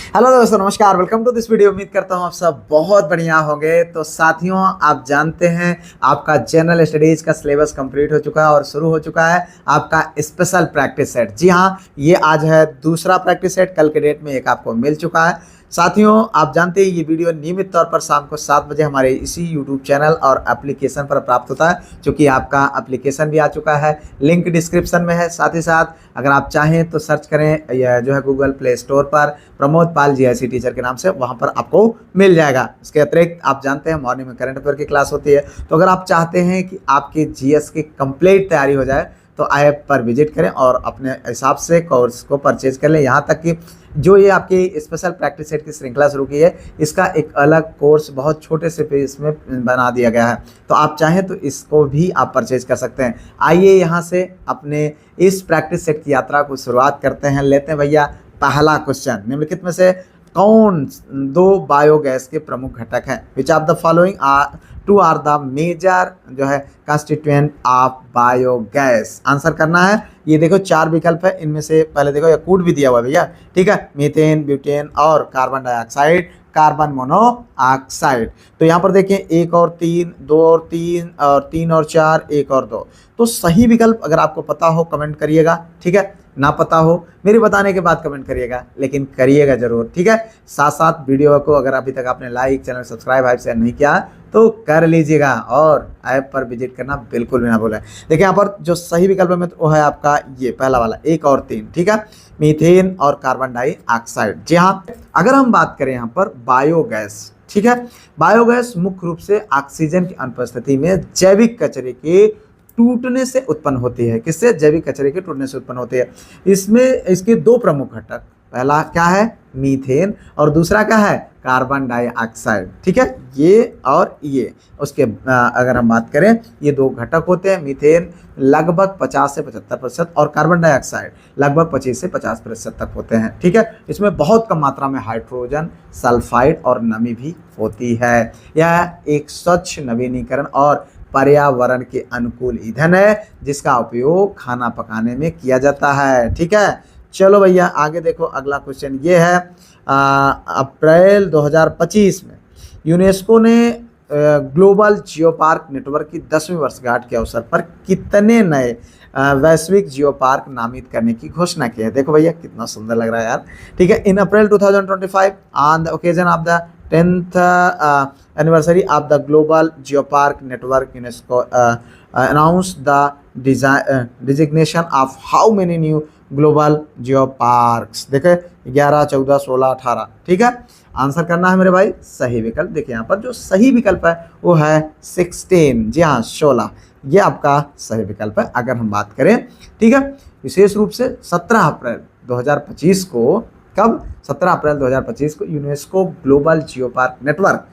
Hello दोस्तों, नमस्कार। Welcome to this video. उम्मीद करता हूँ आप सब बहुत बढ़िया होंगे। तो साथियों, आप जानते हैं आपका जनरल स्टडीज का सिलेबस कंप्लीट हो चुका है और शुरू हो चुका है आपका स्पेशल प्रैक्टिस सेट। जी हाँ, ये आज है दूसरा प्रैक्टिस सेट। कल के डेट में एक आपको मिल चुका है। साथियों, आप जानते हैं ये वीडियो नियमित तौर पर शाम को 7 बजे हमारे इसी यूट्यूब चैनल और एप्लीकेशन पर प्राप्त होता है, क्योंकि आपका एप्लीकेशन भी आ चुका है। लिंक डिस्क्रिप्शन में है। साथ ही साथ अगर आप चाहें तो सर्च करें, यह जो है गूगल प्ले स्टोर पर प्रमोद पाल जीआईसी टीचर के नाम से, वहां पर आपको मिल जाएगा। इसके अतिरिक्त आप जानते हैं मॉर्निंग में करंट अफेयर की क्लास होती है। तो अगर आप चाहते हैं कि आपकी जीएस की कंप्लीट तैयारी हो जाए तो ऐप पर विजिट करें और अपने हिसाब से कोर्स को परचेज कर लें। यहाँ तक कि जो ये आपकी स्पेशल प्रैक्टिस सेट की श्रृंखला शुरू की है, इसका एक अलग कोर्स बहुत छोटे से पेज में बना दिया गया है। तो आप चाहें तो इसको भी आप परचेज कर सकते हैं। आइए यहाँ से अपने इस प्रैक्टिस सेट की यात्रा को शुरुआत करते हैं। लेते हैं भैया पहला क्वेश्चन। निम्नलिखित में से कौन दो बायोगैस के प्रमुख घटक हैं? Which of the following are the major जो है कंस्टिट्यूएंट ऑफ बायोगैस? आंसर करना है। ये देखो 4 विकल्प है, इनमें से पहले देखो, ये कूट भी दिया हुआ है भैया, ठीक है। मीथेन, ब्यूटेन और कार्बन डाइऑक्साइड, कार्बन मोनोऑक्साइड। तो यहाँ पर देखें 1 और 3, 2 और 3 और 3 और 4, 1 और 2। तो सही विकल्प अगर आपको पता हो कमेंट करिएगा, ठीक है। ना पता हो मेरे बताने के बाद कमेंट करिएगा, लेकिन करिएगा जरूर, ठीक है। साथ साथ वीडियो को अगर अभी तक आपने like, channel subscribe, hype share नहीं किया तो कर लीजिएगा और ऐप पर विजिट करना बिल्कुल भी ना भूलें। देखिए यहाँ पर जो सही विकल्प है वो है आपका ये पहला वाला, 1 और 3, ठीक है। मीथेन और कार्बन डाइऑक्साइड। जी हाँ, अगर हम बात करें यहाँ पर बायोगैस, ठीक है। बायोगैस मुख्य रूप से ऑक्सीजन की अनुपस्थिति में जैविक कचरे के टूटने से उत्पन्न होती है। किससे? जैविक कचरे के टूटने से उत्पन्न होती है। इसमें इसके 2 प्रमुख घटक, पहला क्या है? मीथेन, और दूसरा क्या है? कार्बन डाइऑक्साइड, ठीक है। ये और ये उसके अगर हम बात करें, ये 2 घटक होते हैं। मीथेन लगभग 50 से 75% और कार्बन डाइऑक्साइड लगभग 25 से 50% तक होते हैं, ठीक है। इसमें बहुत कम मात्रा में हाइड्रोजन, सल्फाइड और नमी भी होती है। यह एक स्वच्छ, नवीनीकरण और पर्यावरण के अनुकूल ईंधन है, जिसका उपयोग खाना पकाने में किया जाता है, ठीक है। चलो भैया आगे देखो, अगला क्वेश्चन ये है। अप्रैल 2025 में यूनेस्को ने ग्लोबल जियो पार्क नेटवर्क की 10वीं वर्षगांठ के अवसर पर कितने नए वैश्विक जियो पार्क नामित करने की घोषणा की है? देखो भैया कितना सुंदर लग रहा है यार, ठीक है। इन अप्रैल 2025 on the occasion of the 10th anniversary of the Global Geopark Network, UNESCO announced the designation of how many new global geoparks? देखे 11, 14, 16, 18, ठीक है। आंसर करना है मेरे भाई सही विकल्प। देखिए यहाँ पर जो सही विकल्प है वो है 16। जी हाँ, 16, ये आपका सही विकल्प है। अगर हम बात करें, ठीक है, विशेष रूप से 17 अप्रैल 2025 को, कब? 17 अप्रैल 2025 को UNESCO global geo park network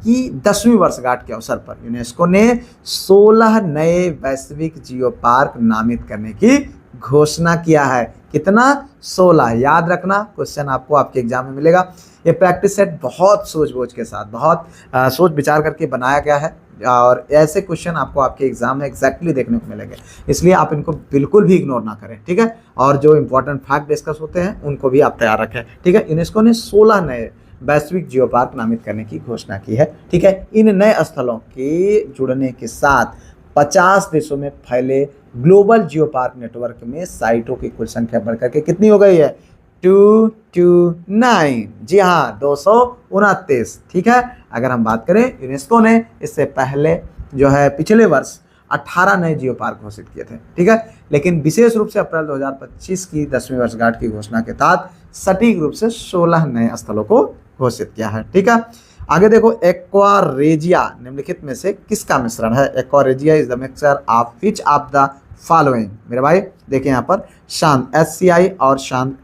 की 10वीं वर्षगांठ के अवसर पर यूनेस्को ने 16 नए वैश्विक जियो पार्क नामित करने की घोषणा किया है। कितना? 16। याद रखना, क्वेश्चन आपको आपके एग्जाम में मिलेगा। ये प्रैक्टिस सेट बहुत सूझबूझ के साथ, बहुत सोच विचार करके बनाया गया है और ऐसे क्वेश्चन आपको आपके एग्जाम में एग्जैक्टली देखने को मिलेंगे, इसलिए आप इनको बिल्कुल भी इग्नोर ना करें, ठीक है। और जो इंपॉर्टेंट फैक्ट डिस्कस होते हैं उनको भी आप तैयार रखें, ठीक है। यूनेस्को ने 16 नए वैश्विक जियो पार्क नामित करने की घोषणा की है, ठीक है। इन नए स्थलों के जुड़ने के साथ 50 देशों में फैले ग्लोबल जियो पार्क नेटवर्क में साइटों की कुल संख्या बढ़कर के कितनी हो गई है? 229। जी हाँ, 229, ठीक है। अगर हम बात करें, यूनेस्को ने इससे पहले जो है पिछले वर्ष 18 नए जियो पार्क घोषित किए थे, ठीक है। लेकिन विशेष रूप से अप्रैल 2025 की 10वीं वर्षगांठ की घोषणा के तहत सटीक रूप से 16 नए स्थलों को घोषित किया है, ठीक है। आगे देखो, एक्वारेजिया निम्नलिखित में से किसका मिश्रण है? Aqua regia is the mixture of which of the following? मेरे भाई देखिए यहाँ पर शांत HCI और शांत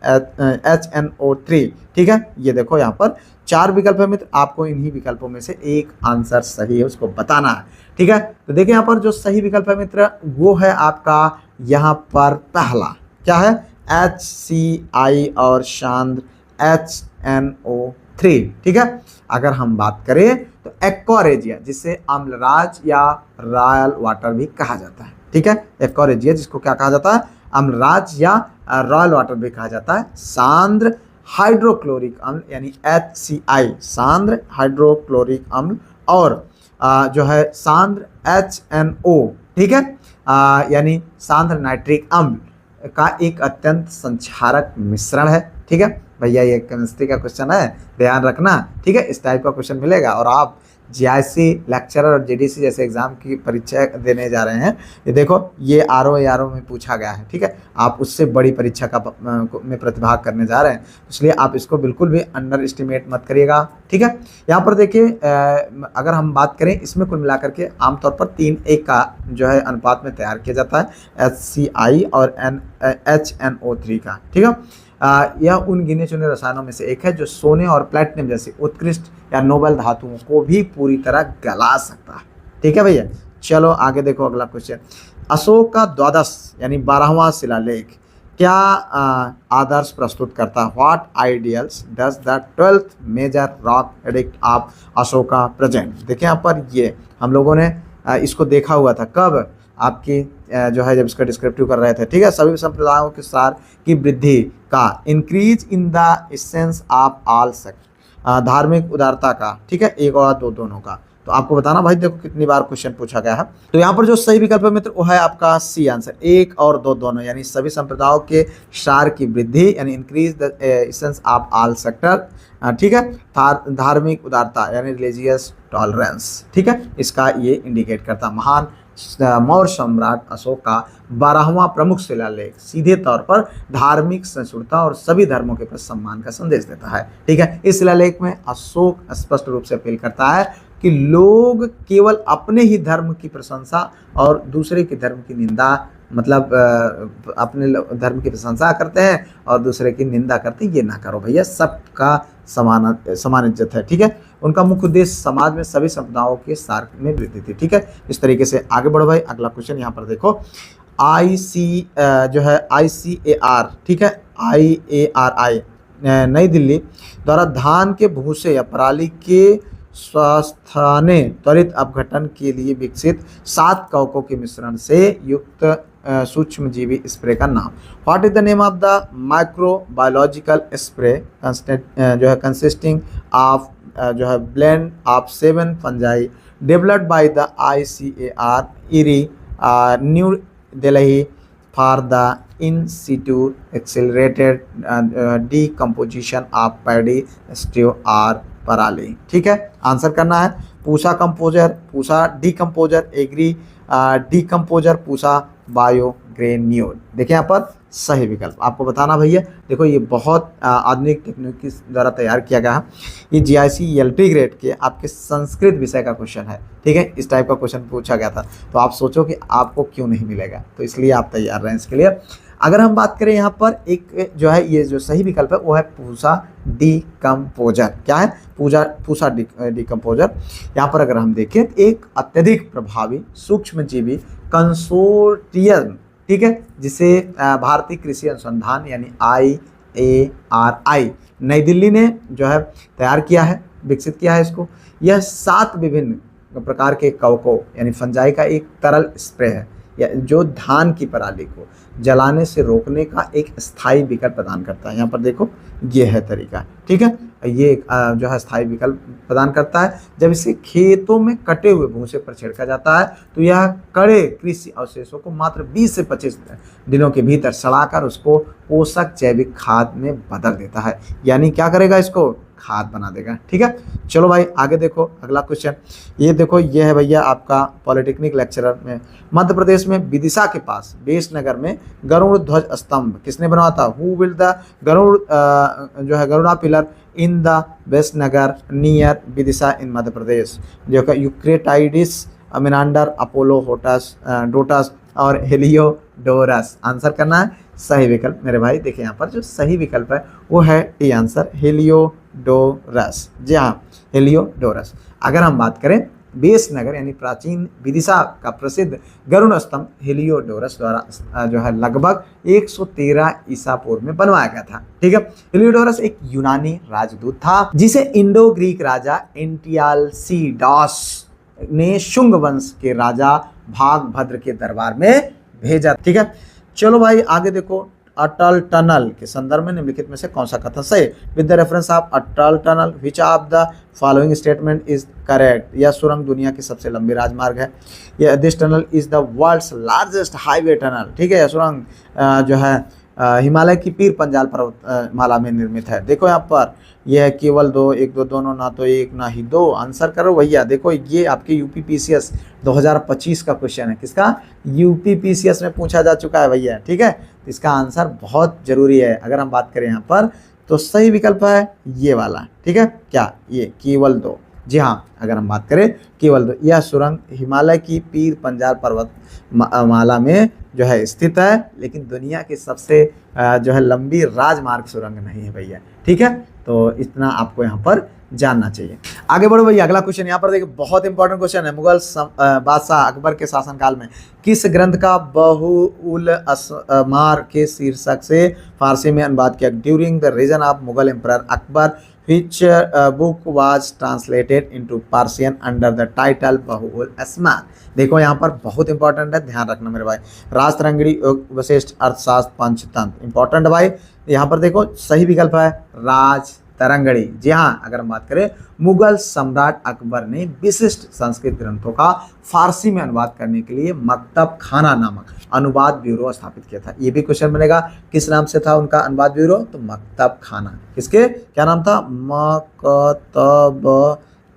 HNO3, ठीक है। ये देखो यहाँ पर 4 विकल्प है मित्र, आपको इन्हीं विकल्पों में से एक आंसर सही है उसको बताना है, ठीक है। तो देखिए यहाँ पर जो सही विकल्प है मित्र वो है आपका यहाँ पर पहला, क्या है? HCI और शांत HNO3, ठीक है। अगर हम बात करें तो एक्वारेजिया, जिसे अम्लराज या रॉयल वाटर भी कहा जाता है, ठीक है। एक्वारेजिया जिसको क्या कहा जाता है? अम्लराज या रॉयल वाटर भी कहा जाता है। सांद्र हाइड्रोक्लोरिक अम्ल यानी HCI सांद्र हाइड्रोक्लोरिक अम्ल और जो है सांद्र HNO, ठीक है, यानी सांद्र नाइट्रिक अम्ल का एक अत्यंत संक्षारक मिश्रण है। ठीक है भैया, ये केमिस्ट्री का क्वेश्चन है, ध्यान रखना। ठीक है, इस टाइप का क्वेश्चन मिलेगा और आप GIC लेक्चरर और JDC जैसे एग्जाम की परीक्षा देने जा रहे हैं। ये देखो, ये RO में पूछा गया है। ठीक है, आप उससे बड़ी परीक्षा का में प्रतिभाग करने जा रहे हैं, इसलिए आप इसको बिल्कुल भी अंडर एस्टिमेट मत करिएगा। ठीक है, यहाँ पर देखिए, अगर हम बात करें इसमें कुल मिलाकर के आमतौर पर 3:1 का जो है अनुपात में तैयार किया जाता है, HCI और HNO3 का। ठीक है, यह उन गिने चुने रसायनों में से एक है जो सोने और प्लेटिनम जैसे उत्कृष्ट या नोबल धातुओं को भी पूरी तरह गला सकता है। ठीक है भैया, चलो आगे देखो अगला क्वेश्चन। अशोक का द्वादश यानी 12वां शिलालेख क्या आदर्श प्रस्तुत करता है? What ideals does the 12th major rock edict of Ashoka present? देखिए यहाँ पर ये हम लोगों ने इसको देखा हुआ था, कब आपकी जो है जब इसका डिस्क्रिप्टिव कर रहे थे। ठीक है, सभी संप्रदायों के सार की वृद्धि का, increase in the essence of all sect, धार्मिक उदारता का। ठीक है, एक और दो दोनों का। तो आपको बताना भाई, देखो कितनी बार क्वेश्चन पूछा गया है। तो यहाँ पर जो सही विकल्प है मित्र वो है आपका सी आंसर, एक और दो दोनों, यानी सभी संप्रदायों के सार की वृद्धि यानी increase the essence of all sector. ठीक है, धार्मिक उदारता यानी रिलीजियस टॉलरेंस। ठीक है, इसका ये इंडिकेट करता। महान मौर्य सम्राट अशोक का 12वां प्रमुख शिलालेख सीधे तौर पर धार्मिक सहिष्णुता और सभी धर्मों के प्रति सम्मान का संदेश देता है। ठीक है, इस शिलालेख में अशोक स्पष्ट रूप से अपील करता है कि लोग केवल अपने ही धर्म की प्रशंसा और दूसरे के धर्म की निंदा, मतलब अपने धर्म की प्रशंसा करते हैं और दूसरे की निंदा करते हैं, ये ना करो भैया, सबका समान इज्जत है। ठीक है, उनका मुख्य उद्देश्य समाज में सभी संप्रदायों के सार में वृद्धि थी। ठीक है, इस तरीके से आगे बढ़ो भाई। अगला क्वेश्चन यहाँ पर देखो, जो है ICAR, ठीक है, IARI नई दिल्ली द्वारा धान के भूसे या पराली के स्वास्थ्य त्वरित अपघटन के लिए विकसित 7 कवकों के मिश्रण से युक्त सूक्ष्मजीवी स्प्रे का नाम। What is the name of the microbiological spray जो है कंसिस्टिंग ऑफ जो है blend of 7 fungi developed by the ICAR IRI new Delhi for the in situ accelerated decomposition of paddy straw और पराली। ठीक है, आंसर करना है Pusa composer, Pusa decomposer, agri decomposer, Pusa biogranule. देखिए यहाँ पर सही विकल्प आपको बताना भैया। देखो ये बहुत आधुनिक टेक्निक के द्वारा तैयार किया गया है। ये GIC LT ग्रेड के आपके संस्कृत विषय का क्वेश्चन है। ठीक है, इस टाइप का क्वेश्चन पूछा गया था, तो आप सोचो कि आपको क्यों नहीं मिलेगा, तो इसलिए आप तैयार रहें इसके लिए। अगर हम बात करें यहाँ पर एक जो है ये जो सही विकल्प है वो है पूसा डीकम्पोजर। क्या है? पूसा डीकम्पोजर। यहाँ पर अगर हम देखें एक अत्यधिक प्रभावी सूक्ष्मजीवी कंसोर्टियम, ठीक है, जिसे भारतीय कृषि अनुसंधान यानी IARI नई दिल्ली ने जो है तैयार किया है, विकसित किया है इसको। यह 7 विभिन्न प्रकार के कवकों यानी फंजाई का एक तरल स्प्रे है या जो धान की पराली को जलाने से रोकने का एक स्थायी विकल्प प्रदान करता है। यहाँ पर देखो ये है तरीका। ठीक है, ये जो है स्थायी विकल्प प्रदान करता है। जब इसे खेतों में कटे हुए भूसे पर छिड़का जाता है तो यह कड़े कृषि अवशेषों को मात्र 20 से 25 दिनों के भीतर सड़ाकर उसको पोषक जैविक खाद में बदल देता है। यानी क्या करेगा? इसको खाद बना देगा। ठीक है, चलो भाई आगे देखो अगला क्वेश्चन। ये देखो ये है भैया आपका पॉलिटेक्निक लेक्चरर में मध्य प्रदेश में विदिशा के पास बेस नगर में गरुड़ ध्वज स्तंभ किसने बनवाया था? हु बिल्ड द गरुड़ जो है Garuda pillar in the Besnagar near Vidisha in Madhya Pradesh, जो कि यूक्रेटाइडिस मिनांडर अपोलो होटस डोटस और हेलियोडोरस। आंसर करना है सही विकल्प मेरे भाई। देखिए यहाँ पर जो सही विकल्प है वो है टी आंसर हेलियोडोरस। जी हाँ, हेलियोडोरस। अगर हम बात करें बेस नगर यानी प्राचीन विदिशा का प्रसिद्ध गरुड़ स्तंभ हेलियोडोरस द्वारा जो है लगभग 113 ईसा पूर्व में बनवाया गया था। ठीक है, हेलियोडोरस एक यूनानी राजदूत था जिसे इंडो ग्रीक राजा एंटियालसीडॉस ने शुंग वंश के राजा भागभद्र के दरबार में भेजा। ठीक है, चलो भाई आगे देखो अटल टनल के संदर्भ में निम्नलिखित में से कौन सा कथन सही? With the reference of Atal tunnel which of the following statement is correct? यह सुरंग दुनिया की सबसे लंबी राजमार्ग है। यह this tunnel is the world's largest highway tunnel. ठीक है, यह सुरंग जो है हिमालय की पीर पंजाल पर्वत माला में निर्मित है। देखो यहाँ पर यह केवल दो, एक दो दोनों, ना तो एक ना ही दो। आंसर करो भैया। देखो ये आपके यूपीपीसीएस 2025 का क्वेश्चन है। किसका? यूपीपीसीएस में पूछा जा चुका है भैया। ठीक है, तो इसका आंसर बहुत जरूरी है। अगर हम बात करें यहाँ पर तो सही विकल्प है ये वाला। ठीक है, क्या? ये केवल दो। जी हाँ, अगर हम बात करें केवल दो, यह सुरंग हिमालय की पीर पंजाल पर्वत माला में जो है स्थित है, लेकिन दुनिया की सबसे जो है लंबी राजमार्ग सुरंग नहीं है भैया। ठीक है, तो इतना आपको यहाँ पर जानना चाहिए। आगे बढ़ो भैया, अगला क्वेश्चन यहाँ पर देखिए, बहुत इंपॉर्टेंट क्वेश्चन है। मुगल बादशाह अकबर के शासनकाल में किस ग्रंथ का बहुउल असमार के शीर्षक से फारसी में अनुवाद किया? During the region of Mughal emperor Akbar which book was translated into Persian under the title बहुउल असमार? देखो यहाँ पर बहुत इंपॉर्टेंट है, ध्यान रखना मेरे भाई। राजतरंगिणी, वशिष्ठ, अर्थशास्त्र, पंचतंत्र। इंपॉर्टेंट है भाई। यहाँ पर देखो सही विकल्प है राजतरंगिणी। जी हाँ, अगर हम बात करें मुगल सम्राट अकबर ने विशिष्ट संस्कृत ग्रंथों का फारसी में अनुवाद करने के लिए मकतब खाना नामक अनुवाद ब्यूरो स्थापित किया था। ये भी क्वेश्चन बनेगा, किस नाम से था उनका अनुवाद ब्यूरो? तो मकतब खाना। किसके क्या नाम था? मकतब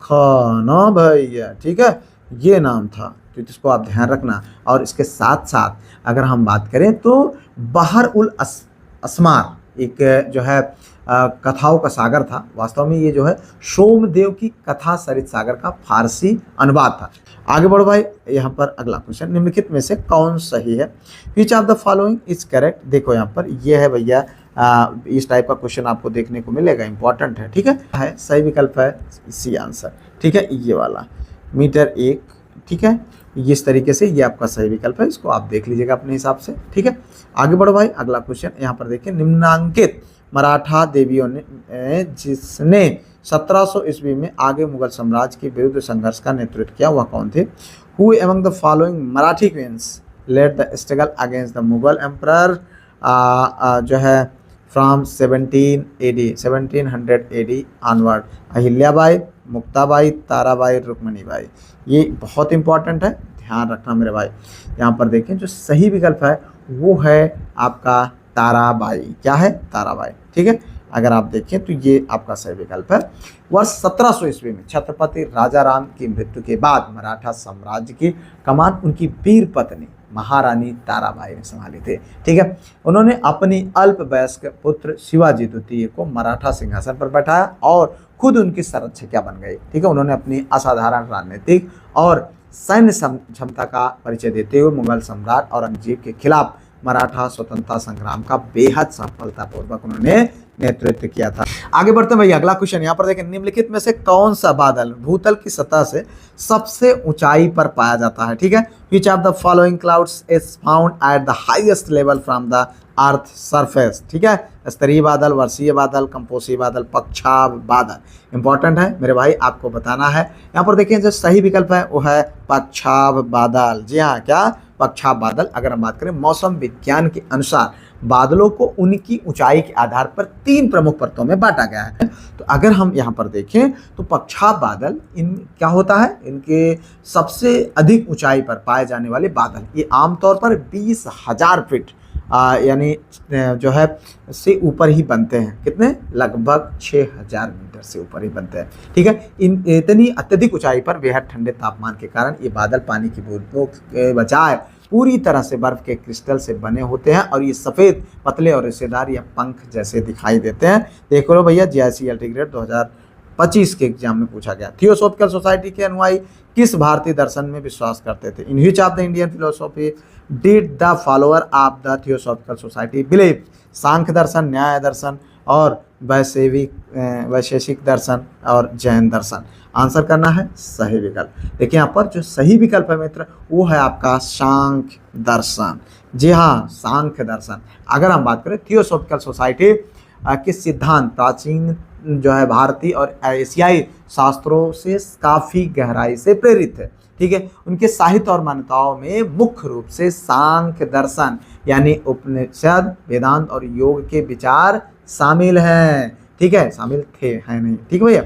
खाना भैया। ठीक है, ये नाम था, तो इसको आप ध्यान रखना। और इसके साथ साथ अगर हम बात करें तो बहर उल असमार एक जो है कथाओं का सागर था। वास्तव में ये जो है सोमदेव की कथा सरित सागर का फारसी अनुवाद था। आगे बढ़ो भाई, यहाँ पर अगला क्वेश्चन, निम्नलिखित में से कौन सही है? विच of the following is correct? देखो यहाँ पर ये है भैया, इस टाइप का क्वेश्चन आपको देखने को मिलेगा, इंपॉर्टेंट है। ठीक है, सही विकल्प है सी आंसर। ठीक है, ये वाला मीटर 1। ठीक है, इस तरीके से ये आपका सही विकल्प है, इसको आप देख लीजिएगा अपने हिसाब से। ठीक है, आगे बढ़ो भाई, अगला क्वेश्चन यहाँ पर देखिए, निम्नांकित मराठा देवियों ने जिसने 1700 ईस्वी में आगे मुगल साम्राज्य के विरुद्ध संघर्ष का नेतृत्व किया, वह कौन थे? Who among the following Marathi queens led the struggle against the Mughal emperor जो है from 1700 AD onward? Ahilyabai, Muktabai, Tarabai, Rukmanibai. ये बहुत इंपॉर्टेंट है, ध्यान रखना मेरे भाई। यहाँ पर देखें जो सही विकल्प है वो है आपका ताराबाई। क्या है? ताराबाई। ठीक है, अगर आप देखें तो ये आपका सही विकल्प है। वर्ष 1700 ईस्वी में छत्रपति राजाराम की मृत्यु के बाद मराठा साम्राज्य की कमान उनकी वीर पत्नी महारानी ताराबाई ने संभाली थी। ठीक है, उन्होंने अपनी अल्पवयस्क पुत्र शिवाजी द्वितीय को मराठा सिंहासन पर बैठाया और खुद उनकी संरक्षिका बन गई। ठीक है, उन्होंने अपनी असाधारण राजनीतिक और सैन्य क्षमता का परिचय देते हुए मुगल सम्राट औरंगजेब के खिलाफ मराठा स्वतंत्रता संग्राम का बेहद सफलतापूर्वक उन्होंने नेतृत्व किया था। आगे बढ़ते हैं भैया, अगला क्वेश्चन यहाँ पर देखें, निम्नलिखित में से कौन सा बादल भूतल की सतह से सबसे ऊंचाई पर पाया जाता है? ठीक है, विच of the following clouds is found at the highest level from the earth surface? ठीक है, स्तरीय बादल, वर्षीय बादल, कंपोसी बादल, पक्षाभ बादल। इंपॉर्टेंट है मेरे भाई, आपको बताना है। यहाँ पर देखिए जो सही विकल्प है वो है पक्षाभ बादल। जी हाँ, क्या? पक्षाभ बादल। अगर हम बात करें मौसम विज्ञान के अनुसार बादलों को उनकी ऊंचाई के आधार पर 3 प्रमुख परतों में बांटा गया है। तो अगर हम यहाँ पर देखें तो पक्षाभ बादल इन क्या होता है, इनके सबसे अधिक ऊंचाई पर पाए जाने वाले बादल ये आमतौर पर 20,000 फीट यानी जो है से ऊपर ही बनते हैं। कितने? लगभग 6,000 मीटर से ऊपर ही बनते हैं। ठीक है, इन इतनी अत्यधिक ऊंचाई पर बेहद ठंडे तापमान के कारण ये बादल पानी की बूंदों के बजाय पूरी तरह से बर्फ के क्रिस्टल से बने होते हैं और ये सफ़ेद, पतले और रेशेदार या पंख जैसे दिखाई देते हैं। देख लो भैया, जीआईसी ग्रेड 2025 के एग्जाम में पूछा गया। थियोसॉफिकल सोसाइटी के अनुयायी किस भारतीय दर्शन में विश्वास करते थे? In which of the Indian philosophy did the follower of the theosophical society believe? Sankhya Darshan, Nyaya Darshan और वैशेषिक दर्शन और जैन दर्शन। आंसर करना है सही विकल्प। देखिए यहाँ पर जो सही विकल्प है मित्र वो है आपका सांख्य दर्शन। जी हाँ, सांख्य दर्शन। अगर हम बात करें थियोसॉफिकल सोसाइटी के सिद्धांत प्राचीन जो है भारतीय और एशियाई शास्त्रों से काफ़ी गहराई से प्रेरित है। ठीक है। उनके साहित्य और मान्यताओं में मुख्य रूप से सांख्य दर्शन यानी उपनिषद, वेदांत और योग के विचार शामिल हैं, ठीक है, शामिल थे, है नहीं, ठीक है भैया।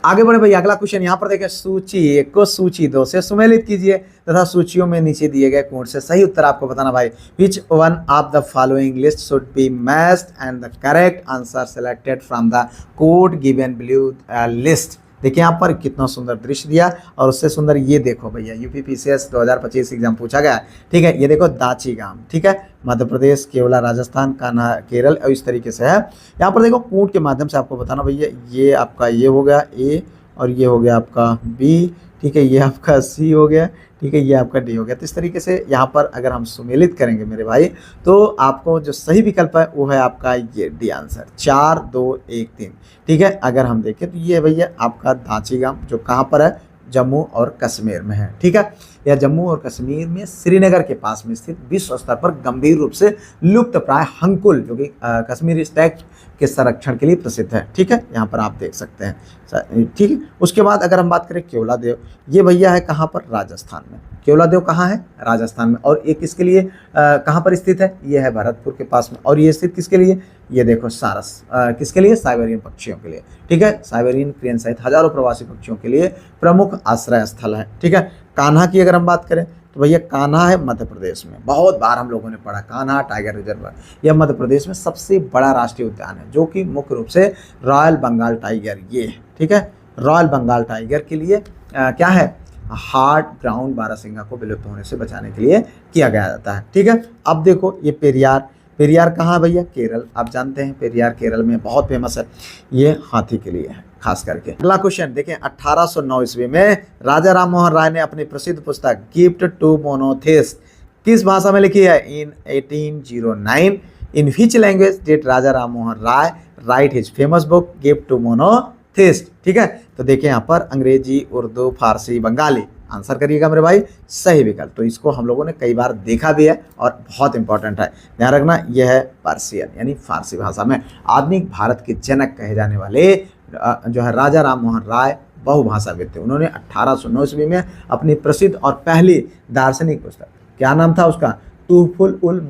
आगे बढ़े भैया, अगला क्वेश्चन यहाँ पर देखें, सूची 1 को सूची 2 से सुमेलित कीजिए तथा सूचियों में नीचे दिए गए कोड से सही उत्तर आपको बताना भाई। Which one of the following list should be matched and the correct answer selected from the code given below list. देखिए यहाँ पर कितना सुंदर दृश्य दिया, और उससे सुंदर ये देखो भैया, यूपीपीसीएस 2025 एग्जाम पूछा गया है, ठीक है। ये देखो दाची गांव, ठीक है, मध्य प्रदेश, केवला राजस्थान, कान्हा केरल, और इस तरीके से है। यहाँ पर देखो कोड के माध्यम से आपको बताना भैया, ये आपका ये हो गया ए, और ये हो गया आपका बी, ठीक है, ये आपका सी हो गया, ठीक है, ये आपका डी हो गया। तो इस तरीके से यहाँ पर अगर हम सुमेलित करेंगे मेरे भाई, तो आपको जो सही विकल्प है वो है आपका ये डी आंसर, 4 2 1 3, ठीक है। अगर हम देखें तो ये भैया आपका दाची गांव जो कहाँ पर है, जम्मू और कश्मीर में है, ठीक है। यह जम्मू और कश्मीर में श्रीनगर के पास में स्थित विश्व स्तर पर गंभीर रूप से लुप्त प्राय हंकुल जो कि कश्मीरी स्टैग के संरक्षण के लिए प्रसिद्ध है, ठीक है, यहाँ पर आप देख सकते हैं, ठीक है। उसके बाद अगर हम बात करें केवलादेव, ये भैया है कहाँ पर, राजस्थान में। केवलादेव कहाँ है, राजस्थान में। और ये किसके लिए कहाँ पर स्थित है, ये है भरतपुर के पास में। और ये स्थित किसके लिए, ये देखो सारस, किसके लिए, साइबेरियन पक्षियों के लिए, ठीक है। साइबेरियन क्रेन सहित हजारों प्रवासी पक्षियों के लिए प्रमुख आश्रय स्थल है, ठीक है। कान्हा की अगर हम बात करें तो भैया कान्हा है मध्य प्रदेश में, बहुत बार हम लोगों ने पढ़ा, कान्हा टाइगर रिजर्व। यह मध्य प्रदेश में सबसे बड़ा राष्ट्रीय उद्यान है, जो कि मुख्य रूप से रॉयल बंगाल टाइगर ये है, ठीक है। रॉयल बंगाल टाइगर के लिए क्या है, हार्ट ब्राउन बारहसिंगा को विलुप्त होने से बचाने के लिए किया गया जाता है, ठीक है। अब देखो ये पेरियार, पेरियार कहाँ भैया, केरल, आप जानते हैं पेरियार केरल में बहुत फेमस है, ये हाथी के लिए है खास करके। अगला क्वेश्चन देखें, 1809 ईस्वी में राजा राम मोहन राय ने अपनी प्रसिद्ध पुस्तक गिफ्ट टू मोनोथिस्ट किस भाषा में लिखी है, in 1809 in which language did Raja Ram Mohan Roy write his famous book gift to monotheist, ठीक है। तो देखिए यहाँ पर अंग्रेजी, उर्दू, फारसी, बंगाली, आंसर करिएगा मेरे भाई सही विकल्प। तो इसको हम लोगों ने कई बार देखा भी है और बहुत इंपॉर्टेंट है, ध्यान रखना। यह है पर्शियन यानी फारसी भाषा में। आधुनिक भारत के जनक कहे जाने वाले जो है राजा राम मोहन राय बहुभाषाविद थे। उन्होंने 1809 ईस्वी में अपनी प्रसिद्ध और पहली दार्शनिक पुस्तक, क्या नाम था उसका, तुहफुल उल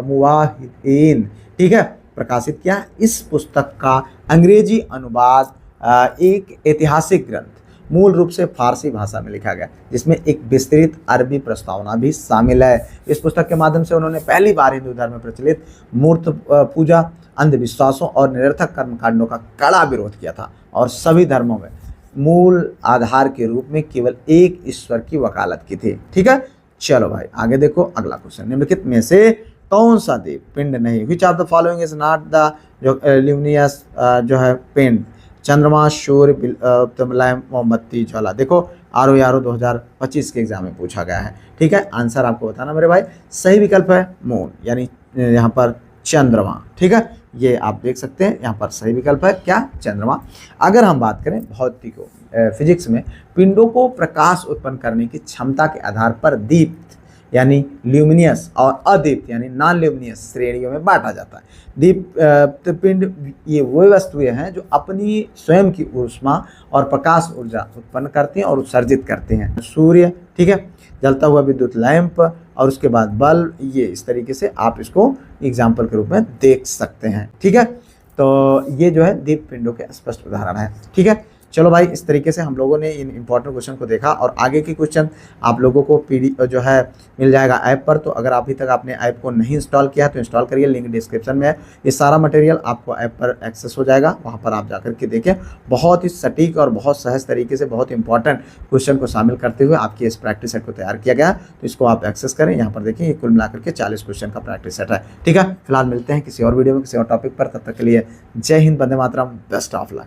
मुवाहिदीन, ठीक है, प्रकाशित किया। इस पुस्तक का अंग्रेजी अनुवाद एक ऐतिहासिक ग्रंथ मूल रूप से फारसी भाषा में लिखा गया, जिसमें एक विस्तृत अरबी प्रस्तावना भी शामिल है। इस पुस्तक के माध्यम से उन्होंने पहली बार हिंदू धर्म में प्रचलित मूर्त पूजा, अंधविश्वासों और निरर्थक कर्मकांडों का कड़ा विरोध किया था, और सभी धर्मों में मूल आधार के रूप में केवल एक ईश्वर की वकालत की थी, ठीक है। चलो भाई आगे देखो, अगला क्वेश्चन, निम्नलिखित में से कौन सा द्वीप पिंड नहीं, विच of the following is not the जो ल्यूमिनियस जो है पिंड, चंद्रमा, सूर्य, मुलायम, मोमबत्ती, ज्वाला। देखो RO 2025 के एग्जाम में पूछा गया है, ठीक है। आंसर आपको बताना मेरे भाई, सही विकल्प है मून यानी यहाँ पर चंद्रमा, ठीक है। ये आप देख सकते हैं यहाँ पर सही विकल्प है क्या, चंद्रमा। अगर हम बात करें भौतिकी फिजिक्स में, पिंडों को प्रकाश उत्पन्न करने की क्षमता के आधार पर दीप्त यानी ल्यूमिनियस और अदीप्त यानी नॉन ल्यूमिनियस श्रेणियों में बांटा जाता है। दीप्त पिंड ये वो वस्तुएं हैं जो अपनी स्वयं की ऊष्मा और प्रकाश ऊर्जा उत्पन्न करती हैं और उत्सर्जित करती हैं। सूर्य, ठीक है, जलता हुआ विद्युत लैंप, और उसके बाद बल्ब, ये इस तरीके से आप इसको एग्जाम्पल के रूप में देख सकते हैं, ठीक है। तो ये जो है दीप्त पिंडों के स्पष्ट उदाहरण है, ठीक है। चलो भाई, इस तरीके से हम लोगों ने इन इंपॉर्टेंट क्वेश्चन को देखा, और आगे के क्वेश्चन आप लोगों को जो है मिल जाएगा ऐप पर। तो अगर अभी तक आपने ऐप को नहीं इंस्टॉल किया तो इंस्टॉल करिए, लिंक डिस्क्रिप्शन में है। ये सारा मटेरियल आपको ऐप पर एक्सेस हो जाएगा, वहाँ पर आप जाकर के देखें। बहुत ही सटीक और बहुत सहज तरीके से बहुत इंपॉर्टेंट क्वेश्चन को शामिल करते हुए आपकी इस प्रैक्टिस सेट को तैयार किया गया, तो इसको आप एक्सेस करें। यहाँ पर देखिए, ये कुल मिलाकर के 40 क्वेश्चन का प्रैक्टिस सेट है, ठीक है। फिलहाल मिलते हैं किसी और वीडियो में किसी और टॉपिक पर, तब तक के लिए जय Hind, Vande Mataram, best of luck.